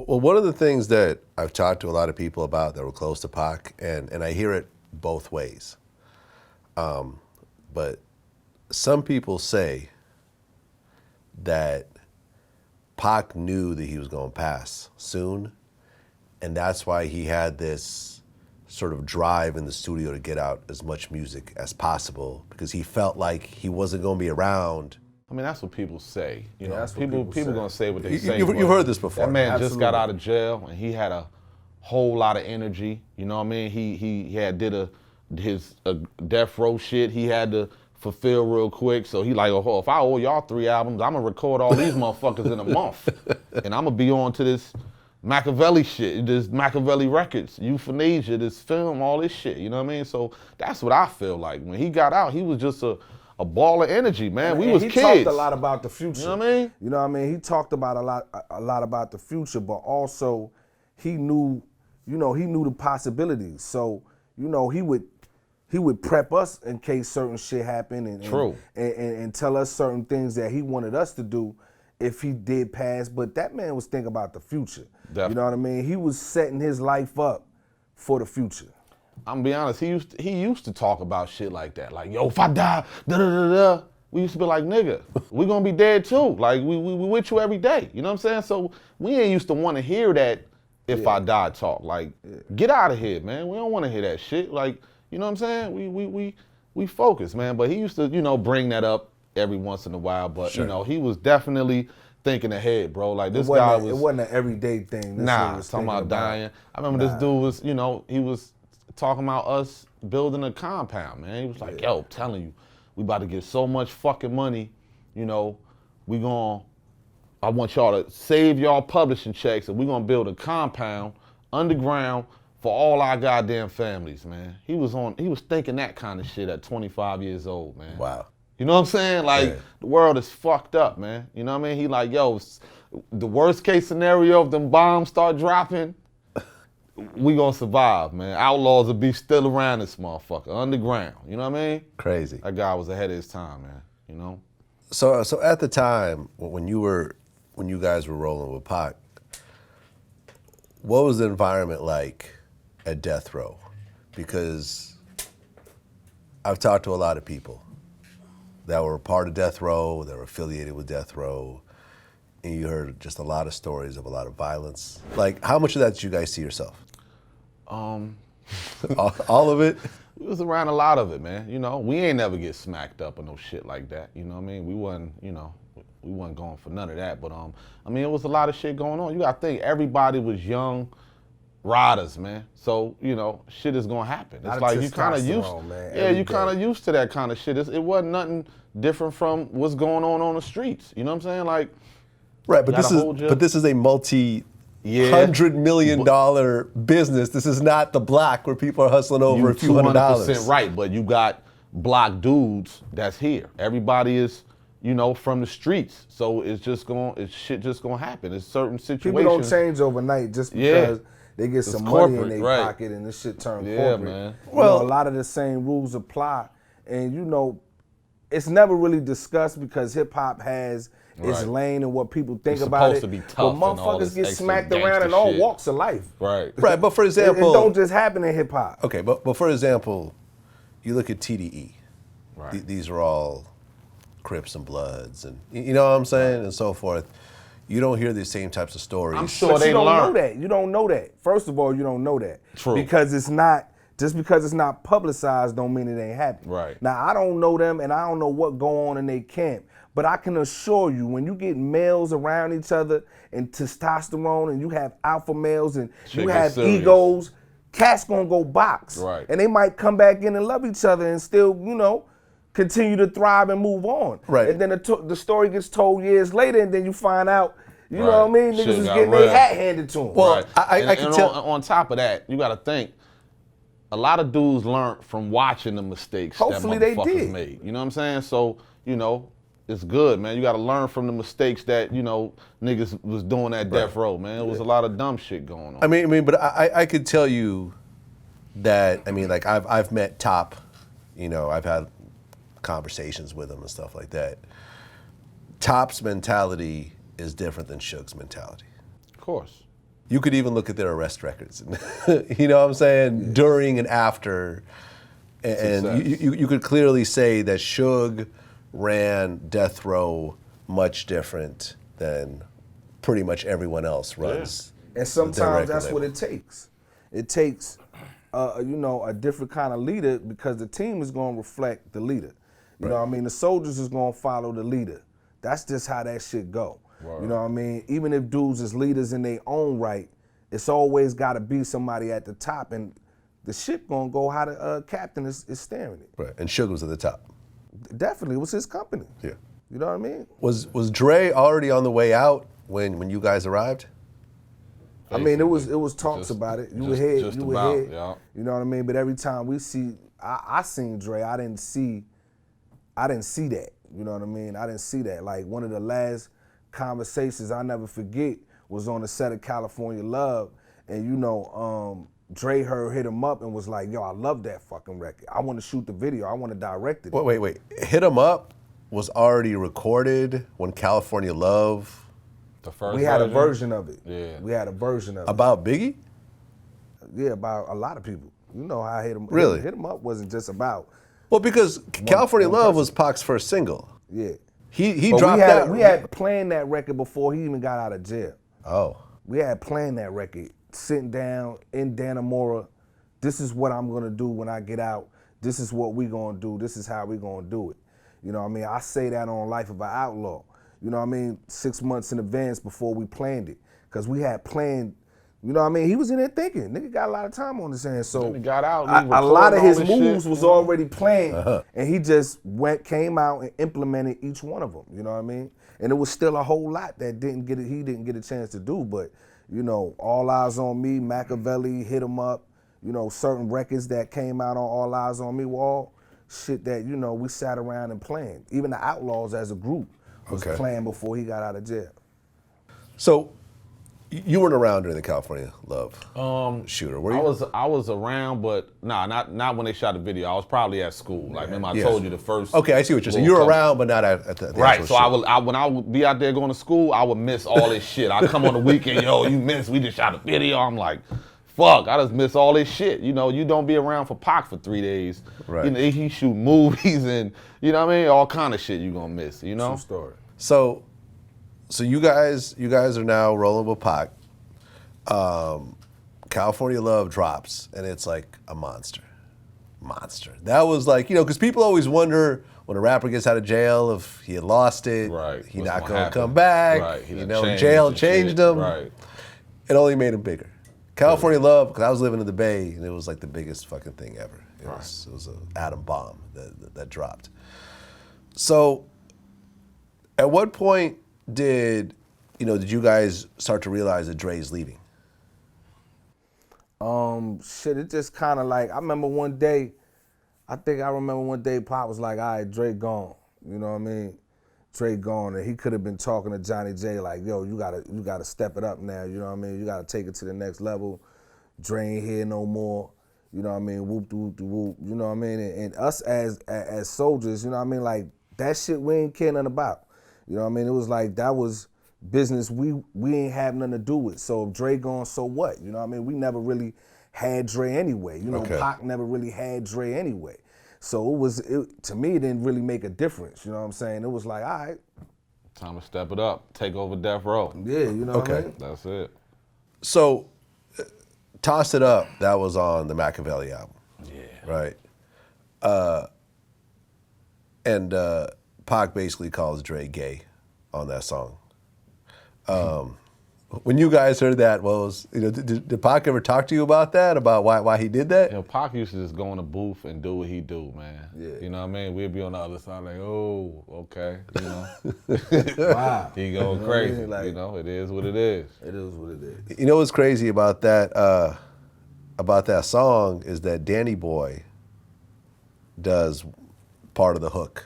Well, one of the things that I've talked to a lot of people about that were close to Pac, and I hear it both ways. But some people say that Pac knew that he was going to pass soon, and that's why he had this sort of drive in the studio to get out as much music as possible, because he felt like he wasn't going to be around. I mean, that's what people say. You know, that's what people say. gonna say what they say. You've heard this before. That man Absolutely. just got out of jail, and he had a whole lot of energy. You know what I mean? He had did his death row shit. He had to fulfill real quick. So he like, oh, if I owe y'all 3 albums, I'm gonna record all these motherfuckers in a month, and I'm gonna be on to this Machiavelli shit, this Machiavelli Records, Euthanasia, this film, all this shit. You know what I mean? So that's what I feel like. When he got out, he was just a ball of energy, man. We was kids. He talked a lot about the future. You know what I mean? You know what I mean? He talked about a lot about the future, but also he knew, he knew the possibilities. So, he would prep us in case certain shit happened and tell us certain things that he wanted us to do if he did pass. But that man was thinking about the future. Definitely. You know what I mean? He was setting his life up for the future. I'm gonna be honest, he used to talk about shit like that. Like, yo, if I die, da-da-da-da. We used to be like, nigga, we gonna be dead too. Like, we with you every day. You know what I'm saying? So we ain't used to want to hear that if I die talk. Like, get out of here, man. We don't want to hear that shit. Like, you know what I'm saying? We focus, man. But he used to, bring that up every once in a while. But, he was definitely thinking ahead, bro. Like, this guy was... It wasn't an everyday thing. Talking about dying. I remember this dude was, he was talking about us building a compound, man. He was like, yo, I'm telling you, we about to get so much fucking money, I want y'all to save y'all publishing checks and we gonna build a compound underground for all our goddamn families, man. He was thinking that kind of shit at 25 years old, man. Wow. You know what I'm saying? Like, the world is fucked up, man. You know what I mean? He like, yo, the worst case scenario if them bombs start dropping, we gonna survive, man. Outlawz will be still around this motherfucker, underground. You know what I mean? Crazy. That guy was ahead of his time, man. So at the time when you guys were rolling with Pac, what was the environment like at Death Row? Because I've talked to a lot of people that were part of Death Row, that were affiliated with Death Row, and you heard just a lot of stories of a lot of violence. Like, how much of that did you guys see yourself? All of it? We was around a lot of it, man. We ain't never get smacked up or no shit like that. You know what I mean? We wasn't going for none of that. But it was a lot of shit going on. You gotta think, everybody was young riders, man. So, shit is gonna happen. It's like you kind of used to that kind of shit. It wasn't nothing different from what's going on the streets. You know what I'm saying? Like, right, but this is a $100 million business. This is not the block where people are hustling over a few $100. 100% right, but you got block dudes that's here. Everybody is, from the streets. So it's shit just gonna happen. It's certain situations. People don't change overnight just because they get some money in their pocket and this shit turn corporate. Man. Well, a lot of the same rules apply, and it's never really discussed because hip hop has its lane and what people think about it. Supposed to be tough, but motherfuckers get smacked around in all walks of life. Right. Right, but for example, it don't just happen in hip hop. Okay, but for example, you look at TDE. Right. These are all Crips and Bloods, and you know what I'm saying, and so forth. You don't hear these same types of stories. I'm sure you don't know that. You don't know that. First of all, you don't know that. True. Because it's not. Just because it's not publicized don't mean it ain't happening. Right. Now, I don't know them and I don't know what go on in their camp, but I can assure you when you get males around each other and testosterone and you have alpha males and you have egos, cats gonna go box. Right. And they might come back in and love each other and still, continue to thrive and move on. Right. And then the story gets told years later and then you find out, you know what I mean? Niggas Shit was got getting real. their hat handed to them. Well, I can tell. On top of that, you gotta think, a lot of dudes learned from watching the mistakes Hopefully that they motherfuckers did. made. You know what I'm saying? So, it's good, man. You gotta learn from the mistakes that, niggas was doing at Death Row, man. It was a lot of dumb shit going on. I mean, but I could tell you that, like I've met Top, I've had conversations with him and stuff like that. Top's mentality is different than Suge's mentality. Of course. You could even look at their arrest records. You know what I'm saying? During and after. And you could clearly say that Suge ran Death Row much different than pretty much everyone else runs. And sometimes that's what it takes. It takes, a different kind of leader because the team is going to reflect the leader. You know what I mean? The soldiers is going to follow the leader. That's just how that shit go. Wow. You know what I mean? Even if dudes is leaders in their own right, it's always got to be somebody at the top, and the ship gonna go how the captain is steering it. Right, and Suge was at the top. Definitely, it was his company. Yeah. You know what I mean? Was Dre already on the way out when you guys arrived? I mean, it was talks about it. You were here. Yeah. You know what I mean? But every time we see, I seen Dre, I didn't see that. You know what I mean? I didn't see that. Like one of the last conversations I never forget was on the set of California Love, and Dre hit him up and was like, yo, I love that fucking record. I want to shoot the video. I want to direct it. Wait. Hit 'em Up was already recorded when California Love. The first we had a version of it. Yeah. We had a version of it. About Biggie? Yeah, about a lot of people. You know how Hit 'em Up. Really? Hit 'em Up wasn't just about. Well, because California Love was Pac's first single. Yeah. He But dropped that. We had planned that record before he even got out of jail. Oh. We had planned that record, sitting down in Dannemora. This is what I'm gonna do when I get out. This is what we gonna do. This is how we gonna do it. You know what I mean? I say that on Life of an Outlaw. You know what I mean? 6 months in advance before we planned it. Cause we had planned, you know what I mean? He was in there thinking. Nigga got a lot of time on his hands. So he got out, a lot of his moves shit, was already planned. And he just came out and implemented each one of them. You know what I mean? And it was still a whole lot that he didn't get a chance to do. But, All Eyes on Me, Machiavelli, Hit 'em Up, certain records that came out on All Eyes on Me were all shit that, we sat around and planned. Even the Outlawz as a group was planned before he got out of jail. So you weren't around during the California Love shooter, were you? I was around, but not when they shot the video. I was probably at school. Like remember I told you the first. Okay, I see what you're saying. You were around, but not at the right. actual So shoot. when I would be out there going to school, I would miss all this shit. I come on the weekend, yo, you missed. We just shot a video. I'm like, fuck, I just miss all this shit. You don't be around for Pac for 3 days. Right. He shoot movies and what I mean, all kind of shit you gonna miss. True story. So you guys are now rolling with Pac. California Love drops, and it's like a monster. That was like, because people always wonder when a rapper gets out of jail if he had lost it, Right. he What's not gonna gonna happen? come back. Right. Jail changed him. Right. It only made him bigger. California Love, because I was living in the Bay, and it was like the biggest fucking thing ever. It was an atom bomb that dropped. So, at what point did you guys start to realize that Dre's leaving? It just kind of like, I remember one day Pop was like, all right, Dre gone. You know what I mean? Dre gone, and he could have been talking to Johnny J like, yo, you gotta step it up now, you know what I mean? You gotta take it to the next level. Dre ain't here no more, you know what I mean? Whoop, whoop, whoop, you know what I mean? And us as soldiers, you know what I mean? Like, that shit we ain't care nothing about. You know what I mean? It was like, that was business we ain't have nothing to do with. So if Dre gone, so what? You know what I mean? We never really had Dre anyway. Pac never really had Dre anyway. So to me, it didn't really make a difference. You know what I'm saying? It was like, all right. Time to step it up. Take over Death Row. Yeah, you know what I mean? That's it. So, Toss It Up, that was on the Machiavelli album. Yeah. Right? And Pac basically calls Dre gay on that song. When you guys heard that, did Pac ever talk to you about that? About why he did that? Pac used to just go in the booth and do what he do, man. Yeah. You know what I mean? We'd be on the other side like, oh, okay, Wow. He going crazy. It is what it is. It is what it is. You know what's crazy about that song is that Danny Boy does part of the hook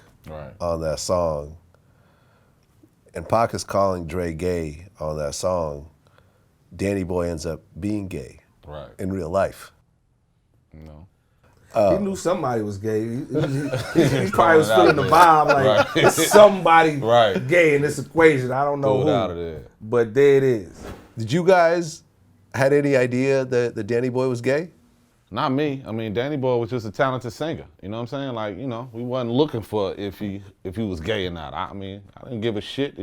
on that song. And Pac is calling Dre gay on that song. Danny Boy ends up being gay in real life. He knew somebody was gay. He probably was feeling the vibe like it's somebody gay in this equation. I don't know Throw who. it out of there. But there it is. Did you guys had any idea that the Danny Boy was gay? Not me. I mean, Danny Boy was just a talented singer. You know what I'm saying? Like, you know, we wasn't looking for if he was gay or not. I mean, I didn't give a shit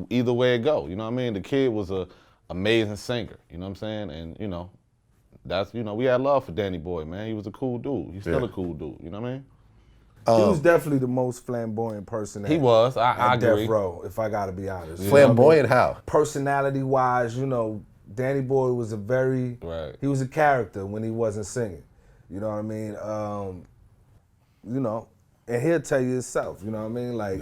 either way it go. You know what I mean? The kid was a amazing singer. You know what I'm saying? And you know, that's we had love for Danny Boy, man. He was a cool dude. He's still a cool dude. You know what I mean? He was definitely the most flamboyant person. He was. I agree. Death Row, if I gotta be honest. Flamboyant how? Personality-wise, Danny Boy was he was a character when he wasn't singing. You know what I mean? And he'll tell you himself, you know what I mean? Like,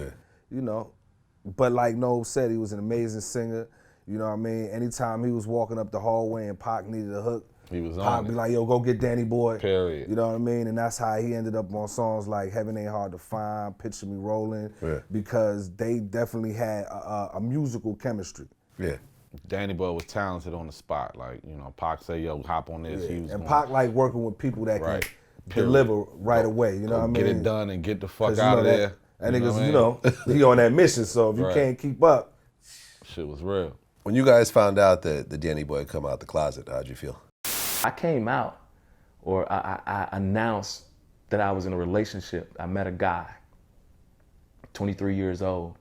but like Noel said, he was an amazing singer. You know what I mean? Anytime he was walking up the hallway and Pac needed a hook, he was on Pac be like, yo, go get Danny Boy. Period. You know what I mean? And that's how he ended up on songs like Heaven Ain't Hard to Find, Picture Me Rolling, because they definitely had a musical chemistry. Yeah. Danny Boy was talented on the spot. Like, Pac say, yo, hop on this. Yeah. And Pac like working with people that can deliver away. You know what I mean? Get it done and get the fuck out of there. And niggas, he on that mission. So if you can't keep up, shit was real. When you guys found out that the Danny Boy come out the closet, how'd you feel? I came out, or I announced that I was in a relationship. I met a guy, 23 years old.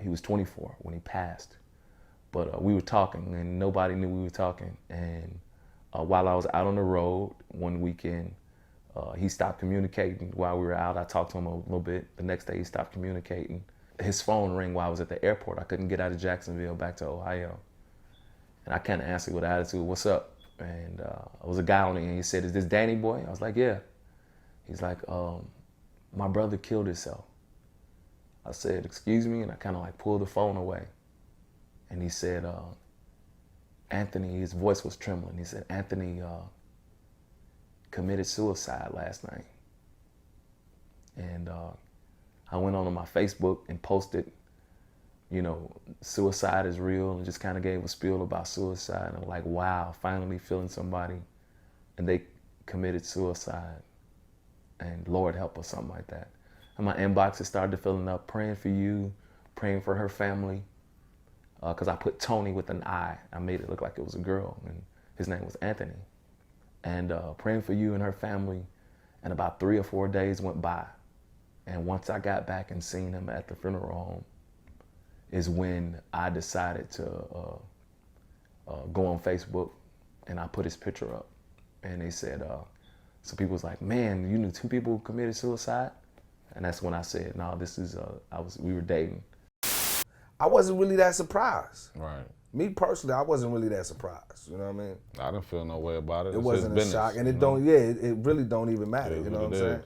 He was 24 when he passed. But we were talking, and nobody knew we were talking. And while I was out on the road one weekend, he stopped communicating while we were out. I talked to him a little bit. The next day, he stopped communicating. His phone rang while I was at the airport. I couldn't get out of Jacksonville back to Ohio. And I kind of answered with attitude, what's up? And there was a guy on it, and he said, is this Danny Boy? I was like, yeah. He's like, my brother killed himself. I said, excuse me? And I kind of like pulled the phone away. And he said, Anthony, his voice was trembling. He said, Anthony committed suicide last night. And I went on my Facebook and posted, suicide is real, and just kind of gave a spiel about suicide. And I'm like, wow, finally feeling somebody, and they committed suicide. And Lord help us, something like that. And my inbox has started filling up, praying for you, praying for her family. Because I put Tony with an I. I made it look like it was a girl, and his name was Anthony. And praying for you and her family. And about 3 or 4 days went by. And once I got back and seen him at the funeral home is when I decided to go on Facebook, and I put his picture up. And they said, so people was like, man, you knew 2 people who committed suicide? And that's when I said, no, this is, we were dating. I wasn't really that surprised. Right. Me personally, I wasn't really that surprised. You know what I mean? I didn't feel no way about it. It wasn't a shock, and it really don't even matter. You know what I'm saying?